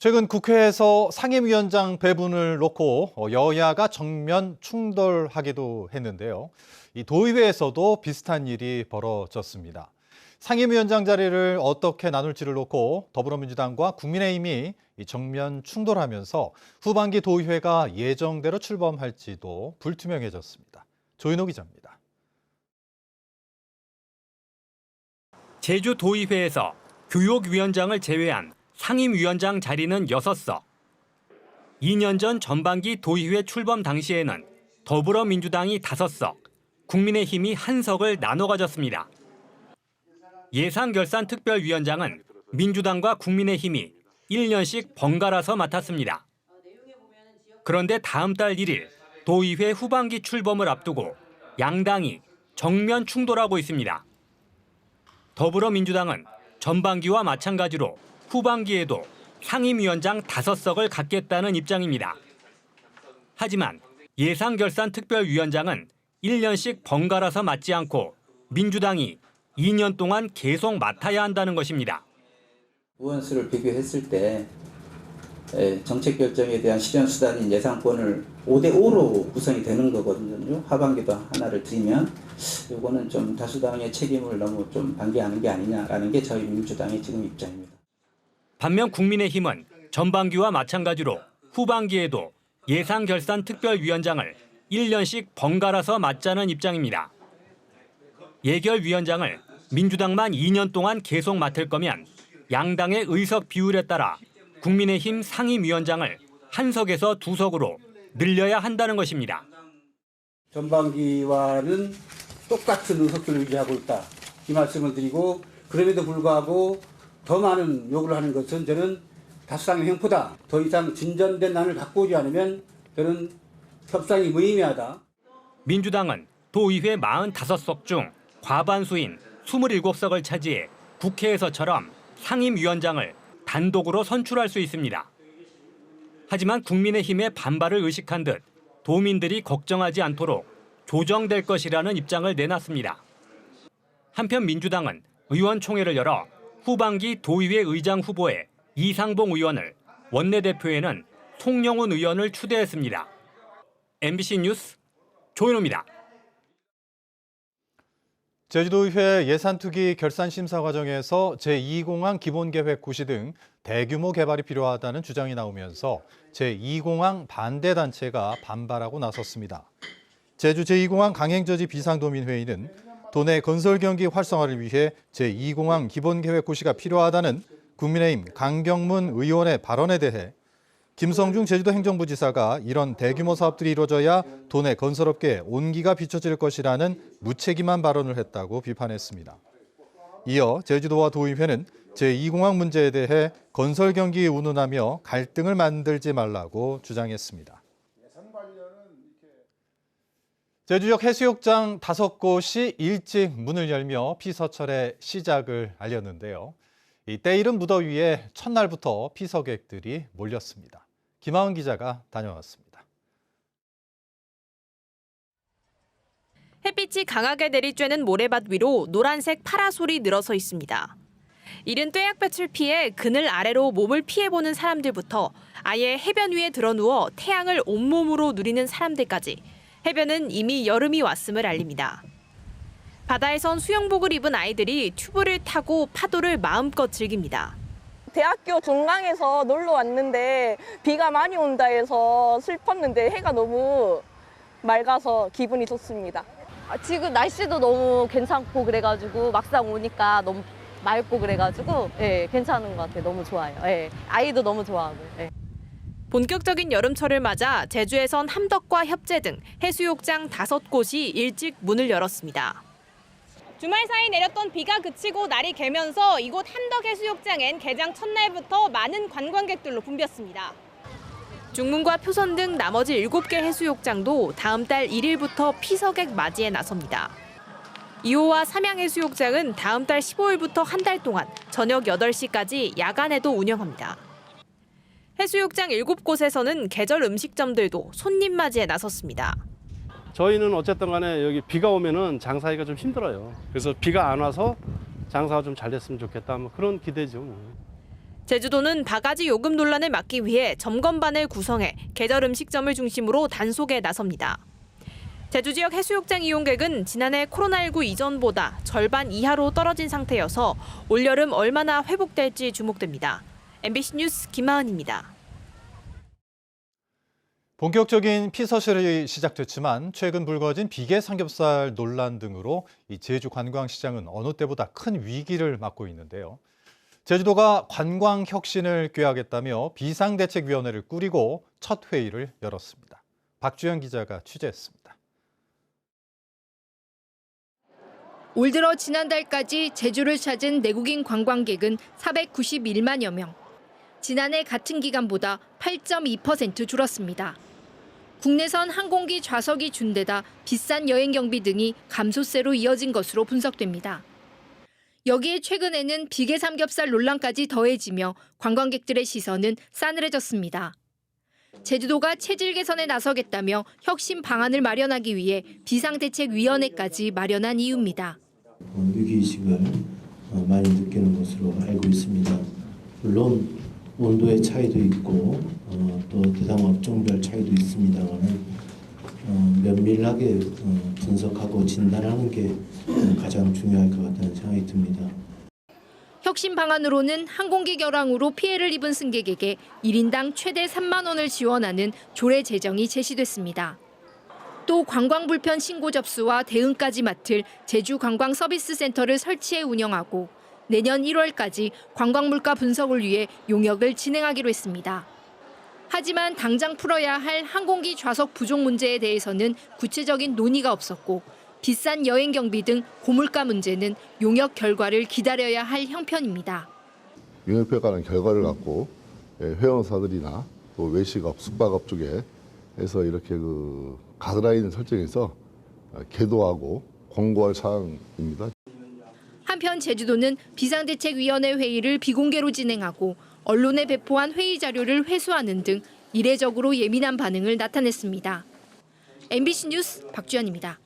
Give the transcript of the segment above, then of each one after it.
최근 국회에서 상임위원장 배분을 놓고 여야가 정면 충돌하기도 했는데요. 이 도의회에서도 비슷한 일이 벌어졌습니다. 상임위원장 자리를 어떻게 나눌지를 놓고 더불어민주당과 국민의힘이 정면 충돌하면서 후반기 도의회가 예정대로 출범할지도 불투명해졌습니다. 조인호 기자입니다. 제주도의회에서 교육위원장을 제외한 상임위원장 자리는 6석. 2년 전 전반기 도의회 출범 당시에는 더불어민주당이 5석, 국민의힘이 1석을 나눠 가졌습니다. 예산결산특별위원장은 민주당과 국민의힘이 1년씩 번갈아서 맡았습니다. 그런데 다음 달 1일 도의회 후반기 출범을 앞두고 양당이 정면 충돌하고 있습니다. 더불어민주당은 전반기와 마찬가지로 후반기에도 상임위원장 5석을 갖겠다는 입장입니다. 하지만 예산결산특별위원장은 1년씩 번갈아서 맡지 않고 민주당이 2년 동안 계속 맡아야 한다는 것입니다. 의원 수를 비교했을 때 정책 결정에 대한 실현 수단인 예산권을 5대5로 구성이 되는 거거든요. 하반기도 하나를 드리면 이거는 좀 다수당의 책임을 너무 좀 방기하는 게 아니냐라는 게 저희 민주당의 지금 입장입니다. 반면 국민의힘은 전반기와 마찬가지로 후반기에도 예산결산특별위원장을 1년씩 번갈아서 맡자는 입장입니다. 예결위원장을 민주당만 2년 동안 계속 맡을 거면 양당의 의석 비율에 따라 국민의힘 상임위원장을 1석에서 2석으로 늘려야 한다는 것입니다. 전반기와는 똑같은 의석수를 유지하고 있다. 이 말씀을 드리고 그럼에도 불구하고 더 많은 요구를 하는 것은 저는 다수당의 횡포다. 더 이상 진전된 안을 갖고 오지 않으면 저는 협상이 무의미하다. 민주당은 도의회 45석 중 과반수인 27석을 차지해 국회에서처럼 상임위원장을 단독으로 선출할 수 있습니다. 하지만 국민의힘의 반발을 의식한 듯 도민들이 걱정하지 않도록 조정될 것이라는 입장을 내놨습니다. 한편 민주당은 의원총회를 열어 후반기 도의회 의장 후보에 이상봉 의원을, 원내대표에는 송영훈 의원을 추대했습니다. MBC 뉴스 조인호입니다. 제주도의회 예산투기 결산심사 과정에서 제2공항 기본계획 고시 등 대규모 개발이 필요하다는 주장이 나오면서 제2공항 반대단체가 반발하고 나섰습니다. 제주 제2공항 강행저지 비상도민회의는 도내 건설 경기 활성화를 위해 제2공항 기본계획 고시가 필요하다는 국민의힘 강경문 의원의 발언에 대해 김성중 제주도 행정부지사가 이런 대규모 사업들이 이루어져야 도내 건설업계에 온기가 비춰질 것이라는 무책임한 발언을 했다고 비판했습니다. 이어 제주도와 도의회는 제2공항 문제에 대해 건설 경기에 운운하며 갈등을 만들지 말라고 주장했습니다. 제주역 해수욕장 5곳이 일찍 문을 열며 피서철의 시작을 알렸는데요. 이 때이른 무더위에 첫날부터 피서객들이 몰렸습니다. 김하은 기자가 다녀왔습니다. 햇빛이 강하게 내리쬐는 모래밭 위로 노란색 파라솔이 늘어서 있습니다. 이른 뙤약볕을 피해 그늘 아래로 몸을 피해보는 사람들부터 아예 해변 위에 드러누워 태양을 온몸으로 누리는 사람들까지 해변은 이미 여름이 왔음을 알립니다. 바다에선 수영복을 입은 아이들이 튜브를 타고 파도를 마음껏 즐깁니다. 대학교 종강에서 놀러 왔는데 비가 많이 온다 해서 슬펐는데 해가 너무 맑아서 기분이 좋습니다. 지금 날씨도 너무 괜찮고 그래가지고 막상 오니까 너무 맑고 그래가지고 괜찮은 것 같아요. 너무 좋아요. 아이도 너무 좋아하고. 본격적인 여름철을 맞아 제주에선 함덕과 협재 등 해수욕장 5곳이 일찍 문을 열었습니다. 주말 사이 내렸던 비가 그치고 날이 개면서 이곳 함덕해수욕장엔 개장 첫날부터 많은 관광객들로 붐볐습니다. 중문과 표선 등 나머지 7개 해수욕장도 다음 달 1일부터 피서객 맞이에 나섭니다. 2호와 삼양해수욕장은 다음 달 15일부터 한 달 동안 저녁 8시까지 야간에도 운영합니다. 해수욕장 7곳에서는 계절 음식점들도 손님 맞이에 나섰습니다. 저희는 어쨌든 간에 여기 비가 오면은 장사하기가 좀 힘들어요. 그래서 비가 안 와서 장사가 좀 잘 됐으면 좋겠다. 뭐 그런 기대죠. 제주도는 바가지 요금 논란을 막기 위해 점검반을 구성해 계절 음식점을 중심으로 단속에 나섭니다. 제주 지역 해수욕장 이용객은 지난해 코로나19 이전보다 절반 이하로 떨어진 상태여서 올여름 얼마나 회복될지 주목됩니다. MBC 뉴스 김하은입니다. 본격적인 피서실이 시작됐지만 최근 불거진 비계 삼겹살 논란 등으로 이 제주 관광시장은 어느 때보다 큰 위기를 맞고 있는데요. 제주도가 관광 혁신을 꾀하겠다며 비상대책위원회를 꾸리고 첫 회의를 열었습니다. 박주영 기자가 취재했습니다. 올 들어 지난달까지 제주를 찾은 내국인 관광객은 491만여 명. 지난해 같은 기간보다 8.2% 줄었습니다. 국내선 항공기 좌석이 준 데다 비싼 여행 경비 등이 감소세로 이어진 것으로 분석됩니다. 여기에 최근에는 비계 삼겹살 논란까지 더해지며 관광객들의 시선은 싸늘해졌습니다. 제주도가 체질 개선에 나서겠다며 혁신 방안을 마련하기 위해 비상대책위원회까지 마련한 이유입니다. 위기의식을 많이 느끼는 것으로 알고 있습니다. 물론 온도의 차이도 있고 또 대상 업종별 차이도 있습니다만 면밀하게 분석하고 진단하는 게 가장 중요할 것 같다는 생각이 듭니다. 혁신 방안으로는 항공기 결항으로 피해를 입은 승객에게 1인당 최대 3만 원을 지원하는 조례 제정이 제시됐습니다. 또 관광 불편 신고 접수와 대응까지 맡을 제주 관광 서비스 센터를 설치해 운영하고 내년 1월까지 관광 물가 분석을 위해 용역을 진행하기로 했습니다. 하지만 당장 풀어야 할 항공기 좌석 부족 문제에 대해서는 구체적인 논의가 없었고 비싼 여행 경비 등 고물가 문제는 용역 결과를 기다려야 할 형편입니다. 용역평가는 결과를 갖고 회원사들이나 또 외식업, 숙박업 쪽에서 이렇게 가드라인을 설정해서 계도하고 공고할 사항입니다. 한편 제주도는 비상대책위원회 회의를 비공개로 진행하고 언론에 배포한 회의 자료를 회수하는 등 이례적으로 예민한 반응을 나타냈습니다. MBC 뉴스 박주연입니다.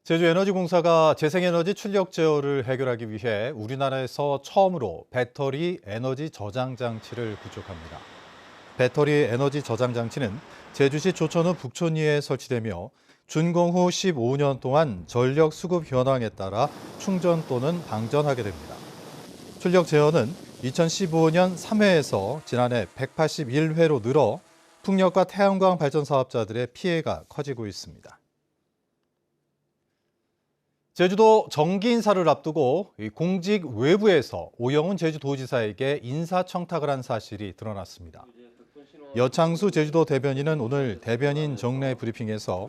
제주에너지공사가 재생에너지 출력 제어를 해결하기 위해 우리나라에서 처음으로 배터리 에너지 저장 장치를 구축합니다. 배터리 에너지 저장 장치는 제주시 조천읍 북촌리에 설치되며 준공 후 15년 동안 전력 수급 현황에 따라 충전 또는 방전하게 됩니다. 출력 제어는 2015년 3회에서 지난해 181회로 늘어 풍력과 태양광 발전 사업자들의 피해가 커지고 있습니다. 제주도 정기 인사를 앞두고 공직 외부에서 오영훈 제주도지사에게 인사청탁을 한 사실이 드러났습니다. 여창수 제주도 대변인은 오늘 대변인 정례 브리핑에서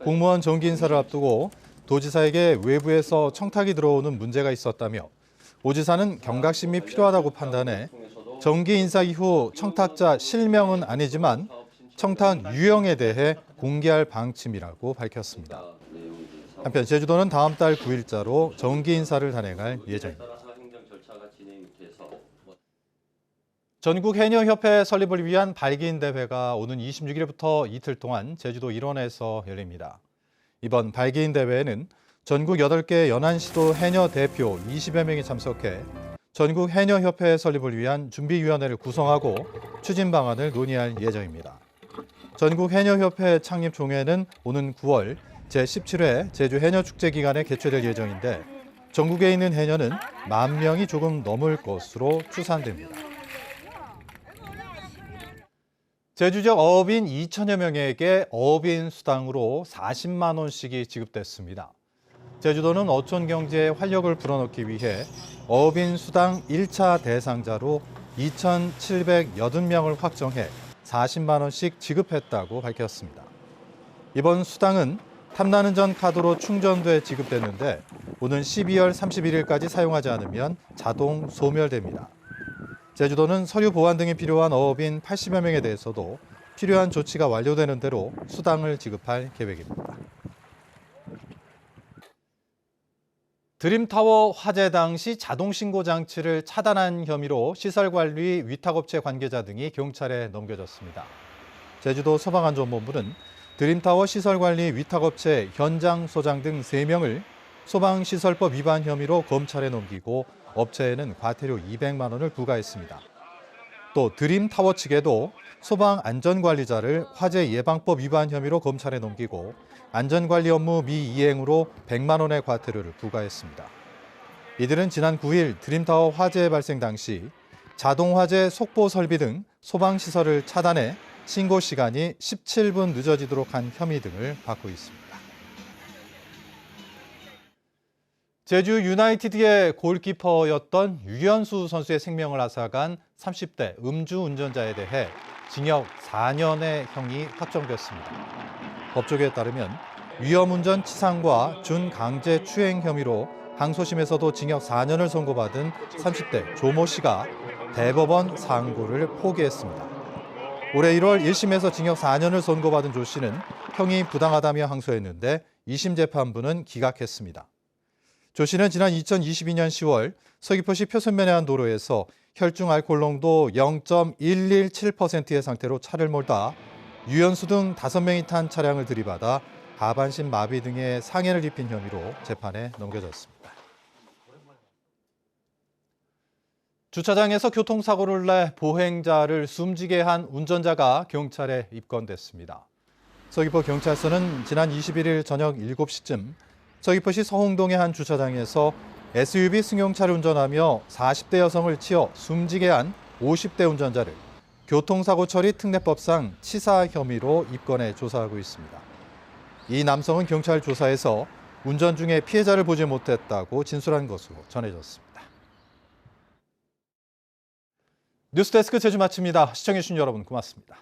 공무원 정기 인사를 앞두고 도지사에게 외부에서 청탁이 들어오는 문제가 있었다며 오 지사는 경각심이 필요하다고 판단해 정기 인사 이후 청탁자 실명은 아니지만 청탁 유형에 대해 공개할 방침이라고 밝혔습니다. 한편 제주도는 다음 달 9일자로 정기 인사를 단행할 예정입니다. 전국 해녀협회 설립을 위한 발기인 대회가 오는 26일부터 이틀 동안 제주도 일원에서 열립니다. 이번 발기인 대회에는 전국 8개 연안시도 해녀 대표 20여 명이 참석해 전국 해녀협회 설립을 위한 준비위원회를 구성하고 추진 방안을 논의할 예정입니다. 전국 해녀협회 창립 총회는 오는 9월 제17회 제주 해녀축제 기간에 개최될 예정인데 전국에 있는 해녀는 10,000명이 조금 넘을 것으로 추산됩니다. 제주 지역 어업인 2천여 명에게 어업인 수당으로 40만 원씩이 지급됐습니다. 제주도는 어촌 경제에 활력을 불어넣기 위해 어업인 수당 1차 대상자로 2,780명을 확정해 40만 원씩 지급했다고 밝혔습니다. 이번 수당은 탐나는 전 카드로 충전돼 지급됐는데 오는 12월 31일까지 사용하지 않으면 자동 소멸됩니다. 제주도는 서류 보완 등이 필요한 어업인 80여 명에 대해서도 필요한 조치가 완료되는 대로 수당을 지급할 계획입니다. 드림타워 화재 당시 자동신고 장치를 차단한 혐의로 시설관리 위탁업체 관계자 등이 경찰에 넘겨졌습니다. 제주도 소방안전본부는 드림타워 시설관리 위탁업체 현장 소장 등 3명을 소방시설법 위반 혐의로 검찰에 넘기고 업체에는 과태료 200만 원을 부과했습니다. 또 드림타워 측에도 소방안전관리자를 화재 예방법 위반 혐의로 검찰에 넘기고 안전관리 업무 미이행으로 100만 원의 과태료를 부과했습니다. 이들은 지난 9일 드림타워 화재 발생 당시 자동화재 속보 설비 등 소방시설을 차단해 신고 시간이 17분 늦어지도록 한 혐의 등을 받고 있습니다. 제주 유나이티드의 골키퍼였던 유현수 선수의 생명을 앗아간 30대 음주운전자에 대해 징역 4년의 형이 확정됐습니다. 법조계에 따르면 위험운전 치상과 준강제추행 혐의로 항소심에서도 징역 4년을 선고받은 30대 조모 씨가 대법원 상고를 포기했습니다. 올해 1월 1심에서 징역 4년을 선고받은 조 씨는 형이 부당하다며 항소했는데 2심 재판부는 기각했습니다. 조 씨는 지난 2022년 10월 서귀포시 표선면의 한 도로에서 혈중 알코올 농도 0.117%의 상태로 차를 몰다 유현수 등 5명이 탄 차량을 들이받아 하반신 마비 등의 상해를 입힌 혐의로 재판에 넘겨졌습니다. 주차장에서 교통사고를 내 보행자를 숨지게 한 운전자가 경찰에 입건됐습니다. 서귀포 경찰서는 지난 21일 저녁 7시쯤 서귀포시 서홍동의 한 주차장에서 SUV 승용차를 운전하며 40대 여성을 치어 숨지게 한 50대 운전자를 교통사고 처리 특례법상 치사 혐의로 입건해 조사하고 있습니다. 이 남성은 경찰 조사에서 운전 중에 피해자를 보지 못했다고 진술한 것으로 전해졌습니다. 뉴스데스크 제주 마칩니다. 시청해주신 여러분 고맙습니다.